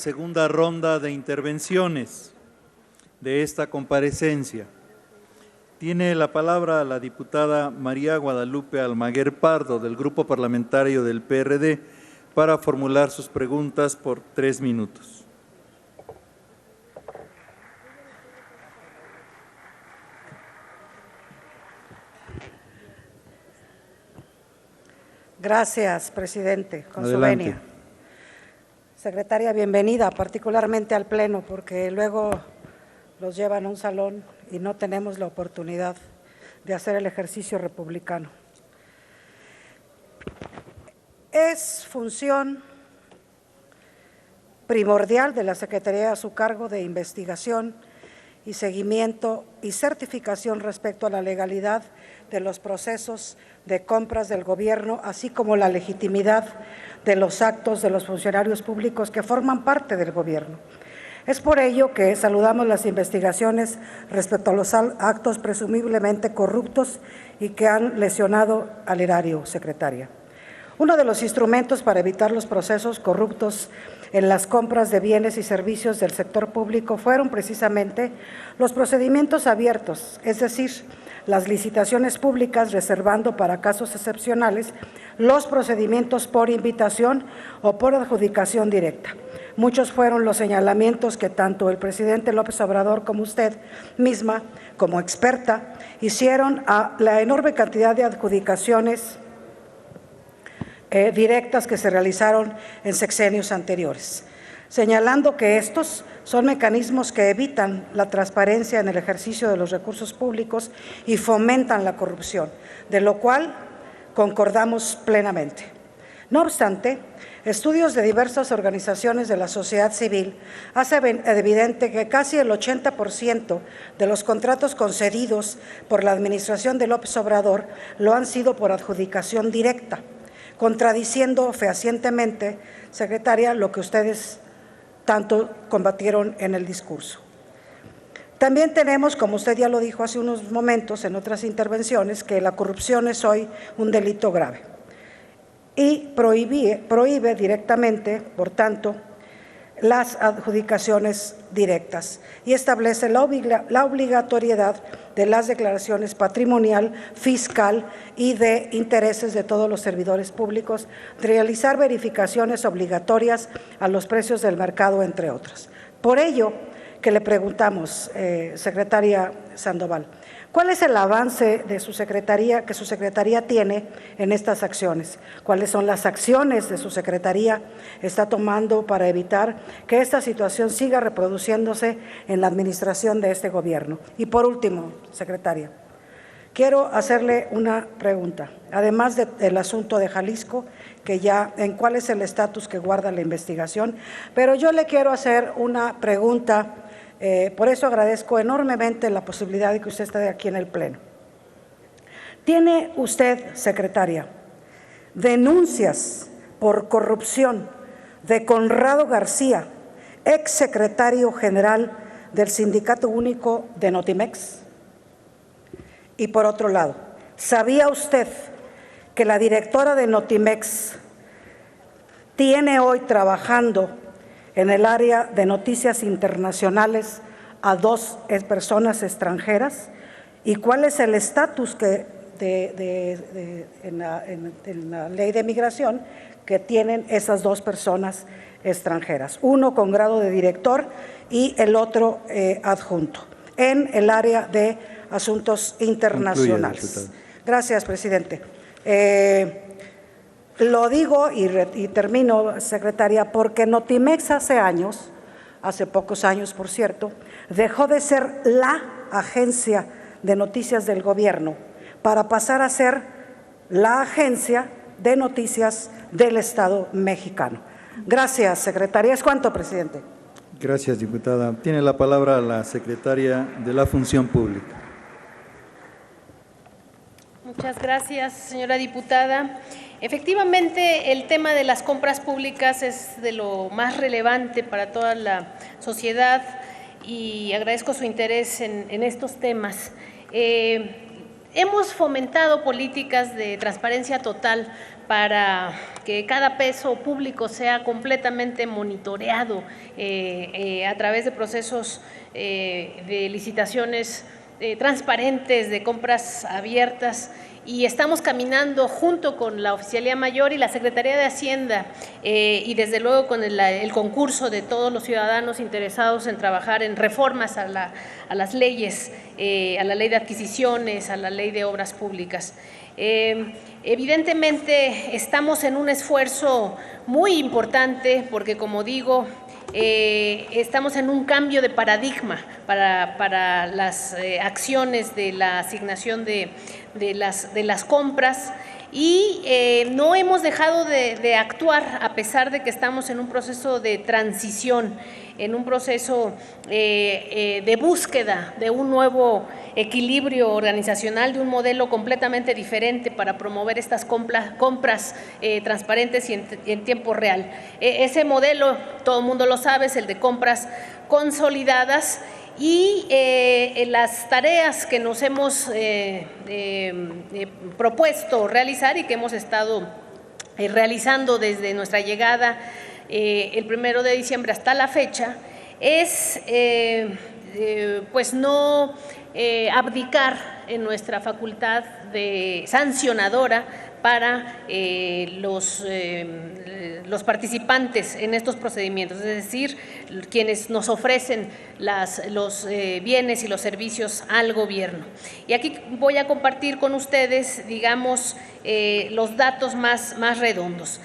Segunda ronda de intervenciones de esta comparecencia. Tiene la palabra la diputada María Guadalupe Almaguer Pardo, del Grupo Parlamentario del PRD, para formular sus preguntas por 3 minutos. Gracias, presidente. Con su Adelante. venia. Secretaria, bienvenida, particularmente al Pleno, porque luego los llevan a un salón y no tenemos la oportunidad de hacer el ejercicio republicano. Es función primordial de la Secretaría a su cargo de investigación y seguimiento y certificación respecto a la legalidad de los procesos de compras del gobierno, así como la legitimidad de los actos de los funcionarios públicos que forman parte del gobierno. Es por ello que saludamos las investigaciones respecto a los actos presumiblemente corruptos y que han lesionado al erario, secretaria. Uno de los instrumentos para evitar los procesos corruptos en las compras de bienes y servicios del sector público fueron precisamente los procedimientos abiertos, es decir, las licitaciones públicas, reservando para casos excepcionales los procedimientos por invitación o por adjudicación directa. Muchos fueron los señalamientos que tanto el presidente López Obrador como usted misma, como experta, hicieron a la enorme cantidad de adjudicaciones directas que se realizaron en sexenios anteriores, señalando que estos son mecanismos que evitan la transparencia en el ejercicio de los recursos públicos y fomentan la corrupción, de lo cual concordamos plenamente. No obstante, estudios de diversas organizaciones de la sociedad civil hacen evidente que casi el 80% de los contratos concedidos por la administración de López Obrador lo han sido por adjudicación directa, contradiciendo fehacientemente, secretaria, lo que ustedes tanto combatieron en el discurso. También tenemos, como usted ya lo dijo hace unos momentos en otras intervenciones, que la corrupción es hoy un delito grave y prohíbe directamente, por tanto, las adjudicaciones directas y establece la obligatoriedad de las declaraciones patrimonial, fiscal y de intereses de todos los servidores públicos, realizar verificaciones obligatorias a los precios del mercado, entre otras. Por ello que le preguntamos, secretaria Sandoval, ¿cuál es el avance de su secretaría, que su secretaría tiene en estas acciones? ¿Cuáles son las acciones de su secretaría está tomando para evitar que esta situación siga reproduciéndose en la administración de este gobierno? Y por último, secretaria, quiero hacerle una pregunta, además del asunto de Jalisco, que ya en cuál es el estatus que guarda la investigación, pero yo le quiero hacer una pregunta. Por eso agradezco enormemente la posibilidad de que usted esté aquí en el Pleno. ¿Tiene usted, secretaria, denuncias por corrupción de Conrado García, exsecretario general del Sindicato Único de Notimex? Y por otro lado, ¿sabía usted que la directora de Notimex tiene hoy trabajando en el área de noticias internacionales a 2 personas extranjeras? ¿Y cuál es el estatus en la ley de migración que tienen esas 2 personas extranjeras? Uno con grado de director y el otro adjunto en el área de asuntos internacionales. Gracias, presidente. Lo digo y termino, secretaria, porque Notimex hace pocos años, por cierto, dejó de ser la agencia de noticias del gobierno para pasar a ser la agencia de noticias del Estado mexicano. Gracias, secretaria. ¿Es cuánto, presidente? Gracias, diputada. Tiene la palabra la secretaria de la Función Pública. Muchas gracias, señora diputada. Efectivamente, el tema de las compras públicas es de lo más relevante para toda la sociedad y agradezco su interés en estos temas. Hemos fomentado políticas de transparencia total para que cada peso público sea completamente monitoreado a través de procesos de licitaciones transparentes, de compras abiertas, y estamos caminando junto con la Oficialía Mayor y la Secretaría de Hacienda y desde luego con el concurso de todos los ciudadanos interesados en trabajar en reformas a las leyes, a la ley de adquisiciones, a la ley de obras públicas. Evidentemente estamos en un esfuerzo muy importante porque, como digo, estamos en un cambio de paradigma para las acciones de la asignación de las compras, y no hemos dejado de actuar a pesar de que estamos en un proceso de transición, en un proceso de búsqueda de un nuevo equilibrio organizacional, de un modelo completamente diferente para promover estas compras transparentes y en tiempo real. Ese modelo, todo el mundo lo sabe, es el de compras consolidadas, y las tareas que nos hemos propuesto realizar y que hemos estado realizando desde nuestra llegada el 1 de diciembre hasta la fecha es pues no abdicar en nuestra facultad de sancionadora para los participantes en estos procedimientos, es decir, quienes nos ofrecen los bienes y los servicios al gobierno. Y aquí voy a compartir con ustedes, digamos, los datos más redondos.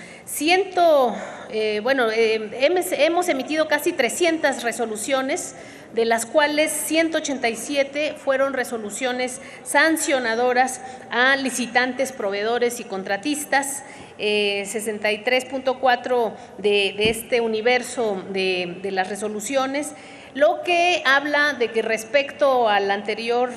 Hemos emitido casi 300 resoluciones, de las cuales 187 fueron resoluciones sancionadoras a licitantes, proveedores y contratistas. 63.4 de este universo de las resoluciones, lo que habla de que respecto a la anterior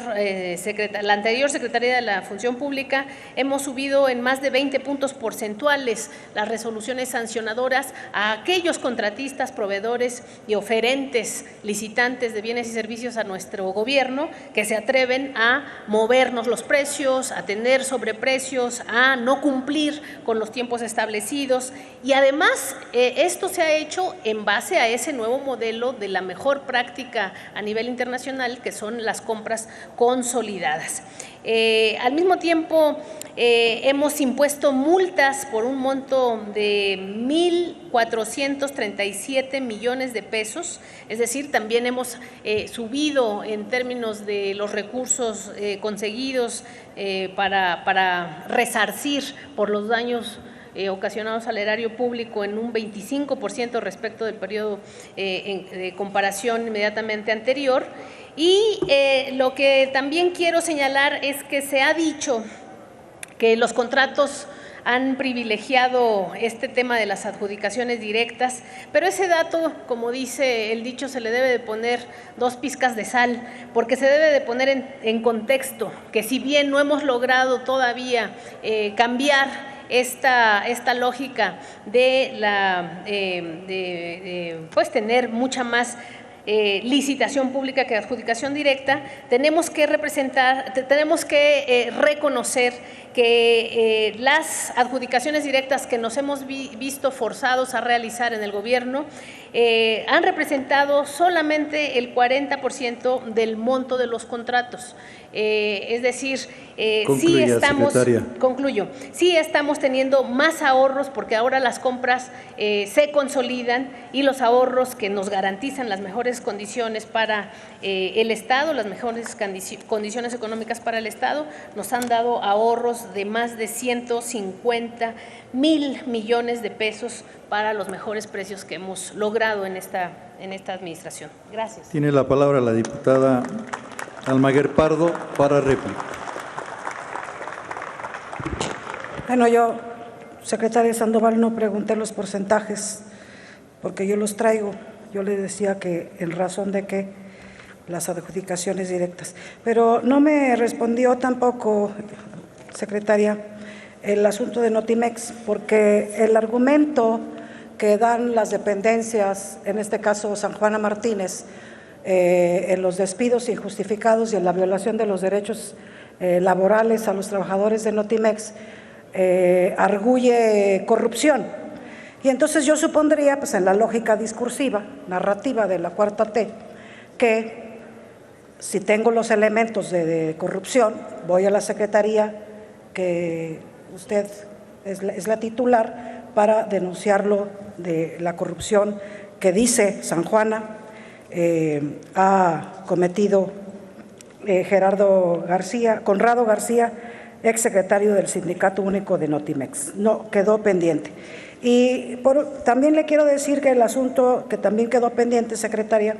Secretaría de la Función Pública hemos subido en más de 20 puntos porcentuales las resoluciones sancionadoras a aquellos contratistas, proveedores y oferentes, licitantes de bienes y servicios a nuestro gobierno que se atreven a movernos los precios, a tener sobreprecios, a no cumplir con los tiempos establecidos, y además esto se ha hecho en base a ese nuevo modelo de la mejor práctica a nivel internacional, que son las compras consolidadas. Al mismo tiempo, hemos impuesto multas por un monto de 1.437 millones de pesos, es decir, también hemos subido en términos de los recursos conseguidos para resarcir por los daños ocasionados al erario público en un 25% respecto del periodo de comparación inmediatamente anterior. Y lo que también quiero señalar es que se ha dicho que los contratos han privilegiado este tema de las adjudicaciones directas, pero ese dato, como dice el dicho, se le debe de poner 2 pizcas de sal, porque se debe de poner en contexto que si bien no hemos logrado todavía cambiar esta lógica de pues tener mucha más licitación pública que adjudicación directa, tenemos que reconocer que las adjudicaciones directas que nos hemos visto forzados a realizar en el gobierno han representado solamente el 40% del monto de los contratos. Es decir, sí estamos teniendo más ahorros, porque ahora las compras se consolidan, y los ahorros que nos garantizan las mejores condiciones para el Estado, las mejores condiciones económicas para el Estado, nos han dado ahorros de más de 150,000 millones de pesos para los mejores precios que hemos logrado en esta administración. Gracias. Tiene la palabra la diputada Almaguer Pardo para réplica. Bueno, yo, secretaria Sandoval, no pregunté los porcentajes porque yo los traigo. Yo le decía que en razón de que las adjudicaciones directas. Pero no me respondió tampoco, secretaria, el asunto de Notimex, porque el argumento que dan las dependencias, en este caso San Juana Martínez, en los despidos injustificados y en la violación de los derechos laborales a los trabajadores de Notimex, arguye corrupción. Y entonces yo supondría, pues en la lógica discursiva, narrativa de la cuarta T, que si tengo los elementos de corrupción, voy a la secretaría que usted es la titular para denunciarlo de la corrupción que dice San Juana ha cometido Conrado García, exsecretario del Sindicato Único de Notimex. No, quedó pendiente. Y también le quiero decir que el asunto que también quedó pendiente, secretaria,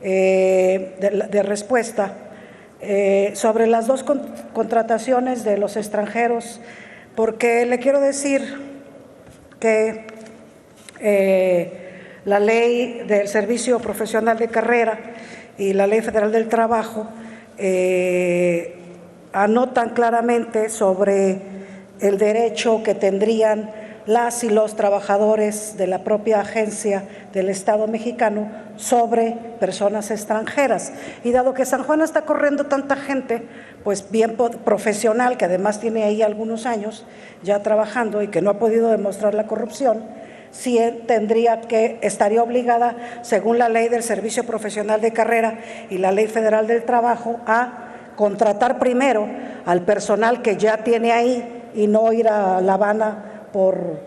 de respuesta sobre las dos contrataciones de los extranjeros, porque le quiero decir que la ley del servicio profesional de carrera y la ley federal del trabajo anotan claramente sobre el derecho que tendrían las y los trabajadores de la propia agencia del Estado mexicano sobre personas extranjeras. Y dado que San Juan está corriendo tanta gente, pues bien profesional, que además tiene ahí algunos años ya trabajando y que no ha podido demostrar la corrupción, sí estaría obligada, según la ley del servicio profesional de carrera y la ley federal del trabajo, a contratar primero al personal que ya tiene ahí y no ir a La Habana por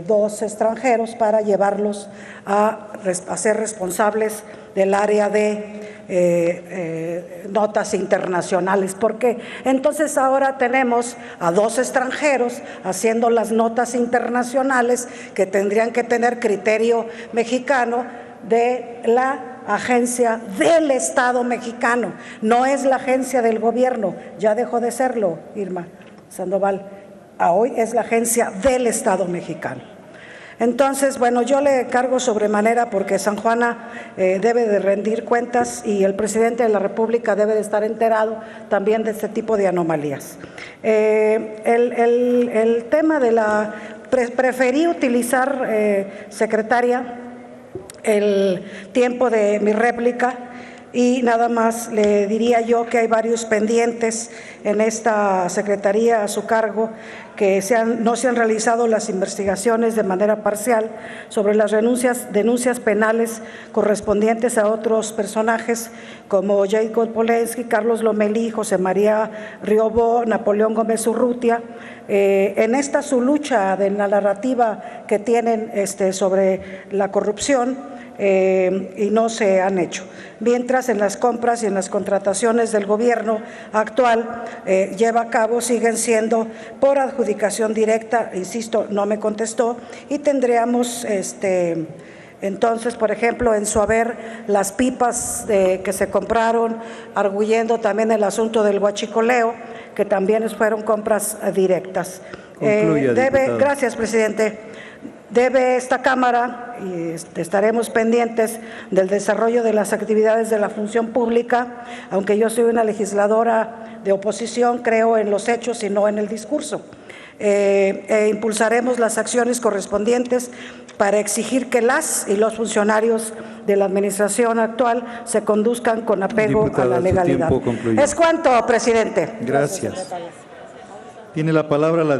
dos extranjeros para llevarlos a ser responsables del área de notas internacionales, porque entonces ahora tenemos a dos extranjeros haciendo las notas internacionales que tendrían que tener criterio mexicano de la agencia del Estado mexicano, no es la agencia del gobierno, ya dejó de serlo, Irma Sandoval. Hoy es la agencia del Estado mexicano. Entonces, bueno, yo le cargo sobremanera porque San Juana debe de rendir cuentas y el presidente de la República debe de estar enterado también de este tipo de anomalías. El tema de preferí utilizar, secretaria, el tiempo de mi réplica. Y nada más le diría yo que hay varios pendientes en esta secretaría a su cargo, que no se han realizado las investigaciones de manera parcial sobre las denuncias penales correspondientes a otros personajes como Jacob Polensky, Carlos Lomelí, José María Riobó, Napoleón Gómez Urrutia. En esta su lucha de la narrativa que tienen sobre la corrupción, y no se han hecho. Mientras en las compras y en las contrataciones del gobierno actual lleva a cabo, siguen siendo por adjudicación directa, insisto, no me contestó, y tendríamos entonces, por ejemplo, en su haber las pipas que se compraron, arguyendo también el asunto del huachicoleo, que también fueron compras directas. Gracias, presidente. Debe esta Cámara, y estaremos pendientes del desarrollo de las actividades de la función pública, aunque yo soy una legisladora de oposición, creo en los hechos y no en el discurso. Impulsaremos las acciones correspondientes para exigir que las y los funcionarios de la administración actual se conduzcan con apego a la legalidad. Es cuanto, presidente. Gracias. Tiene la palabra la